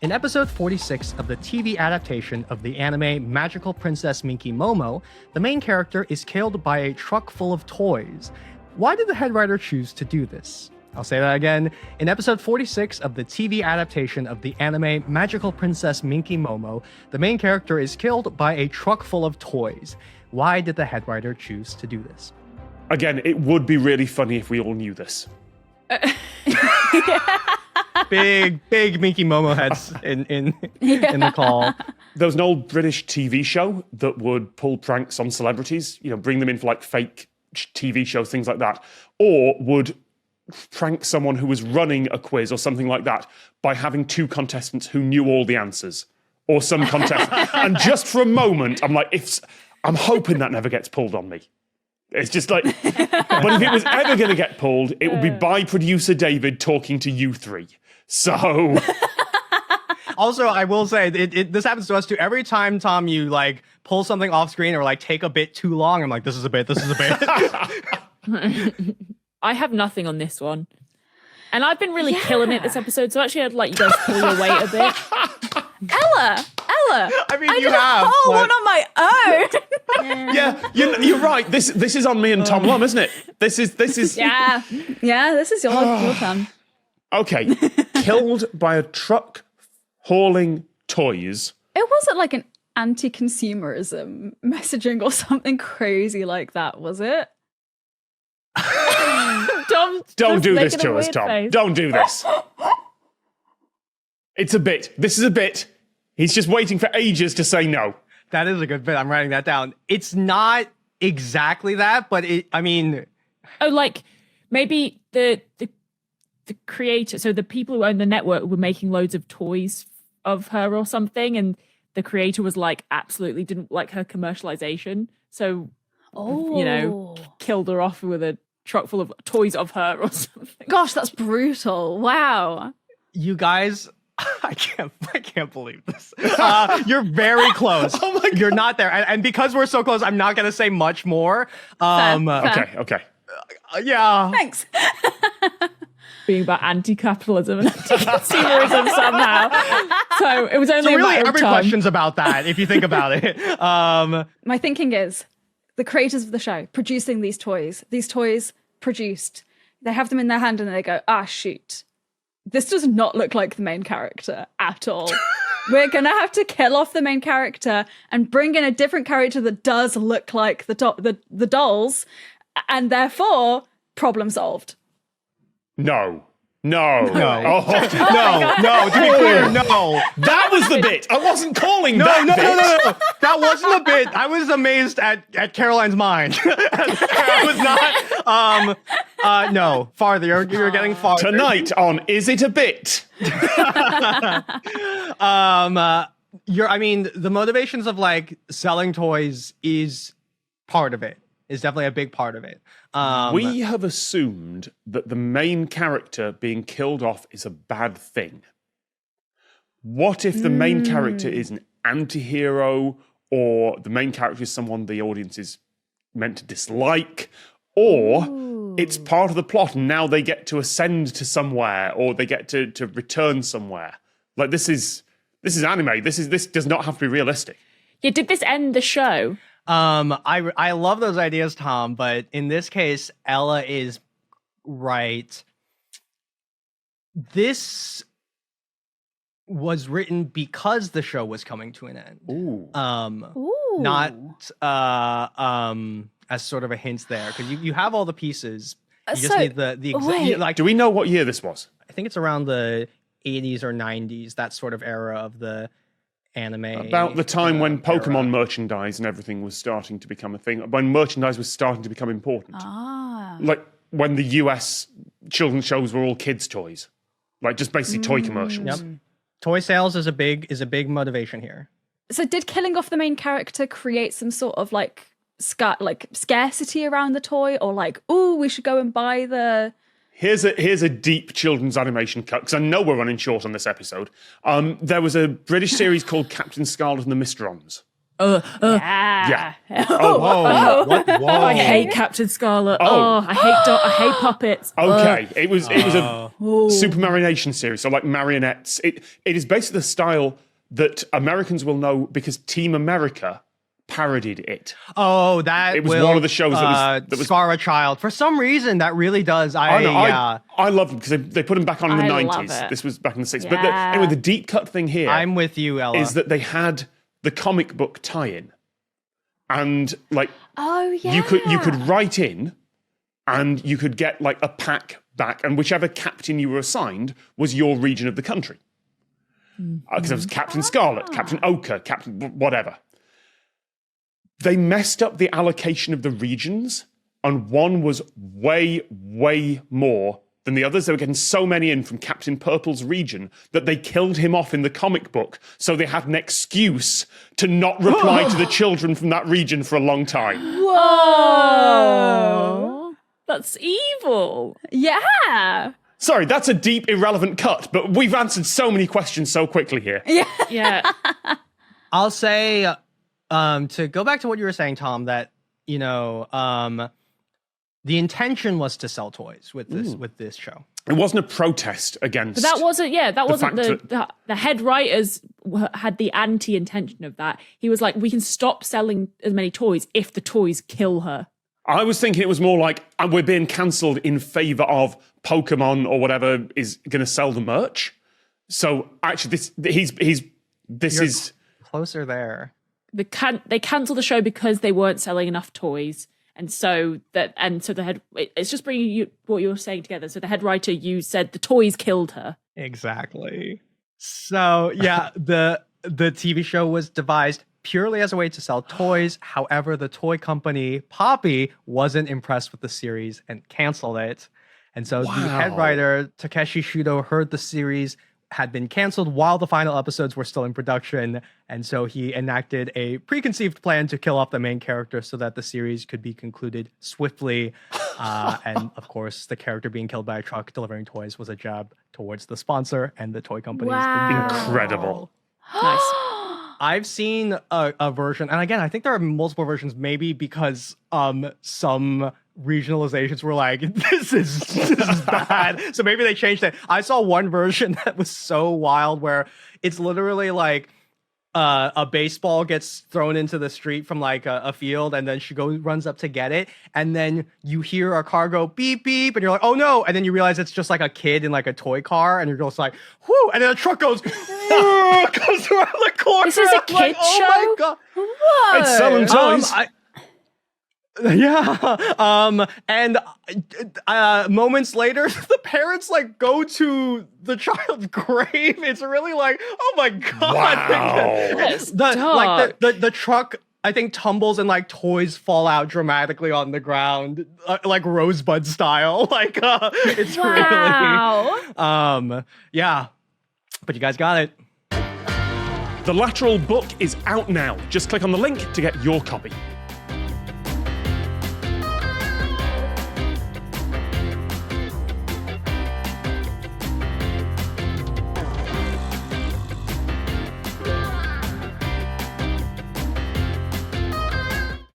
In episode 46 of the TV adaptation of the anime Magical Princess Minky Momo, the main character is killed by a truck full of toys. Why did the head writer choose to do this? I'll say that again. In episode 46 of the TV adaptation of the anime Magical Princess Minky Momo, the main character is killed by a truck full of toys. Why did the head writer choose to do this? Again, it would be really funny if we all knew this. Big Minky Momo heads in the call. There was an old British TV show that would pull pranks on celebrities, bring them in for like fake TV shows, things like that, or would prank someone who was running a quiz or something like that by having two contestants who knew all the answers, or some contestant. And just for a moment, I'm like, I'm hoping that never gets pulled on me. It's just like, but if it was ever going to get pulled, it would be by producer David talking to you three. So. Also, I will say, this happens to us too. Every time, Tom, you like pull something off screen or like take a bit too long, I'm like, this is a bit. I have nothing on this one. And I've been really killing it this episode, so actually I'd like you guys to pull your weight a bit. Ella. I mean, I did a whole one on my own. Yeah, you're right. This is on me and Tom Lum, isn't it? This is. Yeah, this is your turn. Okay, killed by a truck hauling toys. It wasn't like an anti-consumerism messaging or something crazy like that, was it? Don't do this to us, Tom. Face. Don't do this. It's a bit. This is a bit. He's just waiting for ages to say no. That is a good bit. I'm writing that down. It's not exactly that, but I mean... Oh, like, maybe the creator, so the people who own the network were making loads of toys of her or something, and the creator was like, absolutely didn't like her commercialization. So, killed her off with a truck full of toys of her or something. Gosh, that's brutal. Wow. You guys... I can't believe this. You're very close. Oh my God. You're not there. And because we're so close, I'm not going to say much more. Fair. Okay. Yeah. Thanks. Being about anti-capitalism and anti-consumerism somehow. So it was only so really every question's about that, if you think about it. My thinking is, the creators of the show producing these toys produced, they have them in their hand and they go, shoot. This does not look like the main character at all. We're going to have to kill off the main character and bring in a different character that does look like the dolls, and therefore, problem solved. No. No. Oh, No. To be clear, no. That was the bit. I wasn't calling that bit. No. That wasn't a bit. I was amazed at Caroline's mind. I was not. No. Farther. You're getting farther. Tonight on Is It a Bit? The motivations of like selling toys is part of it. Is definitely a big part of it. We have assumed that the main character being killed off is a bad thing. What if the main character is an anti-hero, or the main character is someone the audience is meant to dislike, or it's part of the plot and now they get to ascend to somewhere, or they get to return somewhere? Like, this is anime. This does not have to be realistic. Yeah, did this end the show? I love those ideas, Tom, but in this case, Ella is right. This was written because the show was coming to an end. Ooh. Not as sort of a hint there, because you have all the pieces. You just need the exact. Do we know what year this was? I think it's around the 80s or 90s, that sort of era of the anime. About the time when Pokemon merchandise and everything was starting to become a thing, when merchandise was starting to become important. Like when the US children's shows were all kids' toys. Like just basically toy commercials. Yep. Toy sales is a big motivation here. So did killing off the main character create some sort of like scarcity around the toy, or like, we should go and buy the... Here's a deep children's animation cut, because I know we're running short on this episode. There was a British series called Captain Scarlet and the Mysterons. Yeah. Whoa. What? Whoa. I hate Captain Scarlet. Oh. I hate puppets. Okay, it was a super marination series, so like marionettes. It is basically the style that Americans will know because Team America parodied it. Oh, that It was one of the shows that was Scar a Child. For some reason, that really does. I love them because they put them back on in the I love 90s. it. This was back in the 60s. Yeah. But anyway, the deep cut thing here I'm with you, Ella. is that they had the comic book tie-in. And like Oh yeah. you could write in and you could get like a pack back, and whichever captain you were assigned was your region of the country. Because it was Captain Scarlet, Captain Ochre, Captain whatever. They messed up the allocation of the regions, and one was way, way more than the others. They were getting so many in from Captain Purple's region that they killed him off in the comic book, so they had an excuse to not reply to the children from that region for a long time. Whoa. That's evil. Yeah. Sorry, that's a deep, irrelevant cut, but we've answered so many questions so quickly here. Yeah. I'll say, to go back to what you were saying, Tom, that, you know, the intention was to sell toys with this show. It wasn't a protest against... But that wasn't, fact the head writers had the anti-intention of that. He was like, we can stop selling as many toys if the toys kill her. I was thinking it was more like we're being cancelled in favour of Pokemon or whatever is going to sell the merch. So actually, this is Closer there. They cancelled the show because they weren't selling enough toys. And so the head, it's just bringing you what you're saying together. So the head writer, you said the toys killed her. Exactly. So yeah, the TV show was devised purely as a way to sell toys. However, the toy company Poppy wasn't impressed with the series and canceled it. And so the head writer Takeshi Shudo heard the series had been canceled while the final episodes were still in production, and so he enacted a preconceived plan to kill off the main character so that the series could be concluded swiftly. And of course, the character being killed by a truck delivering toys was a jab towards the sponsor and the toy companies. incredible. Nice. I've seen a version, and again, I think there are multiple versions, maybe because some regionalizations were like, this is bad. So maybe they changed it. I saw one version that was so wild where it's literally like a baseball gets thrown into the street from like a field, and then she runs up to get it, and then you hear a car go beep beep, and you're like, oh no, and then you realize it's just like a kid in like a toy car, and you're just like, whoo, and then a truck goes goes around the corner. This is a I'm like, kid's oh show? my God. Whoa. It's selling toys. And moments later, the parents like go to the child's grave. It's really like, oh my God. Wow. That's dark. The truck, I think, tumbles and like toys fall out dramatically on the ground, like Rosebud style. Like it's really yeah. But you guys got it. The Lateral book is out now. Just click on the link to get your copy.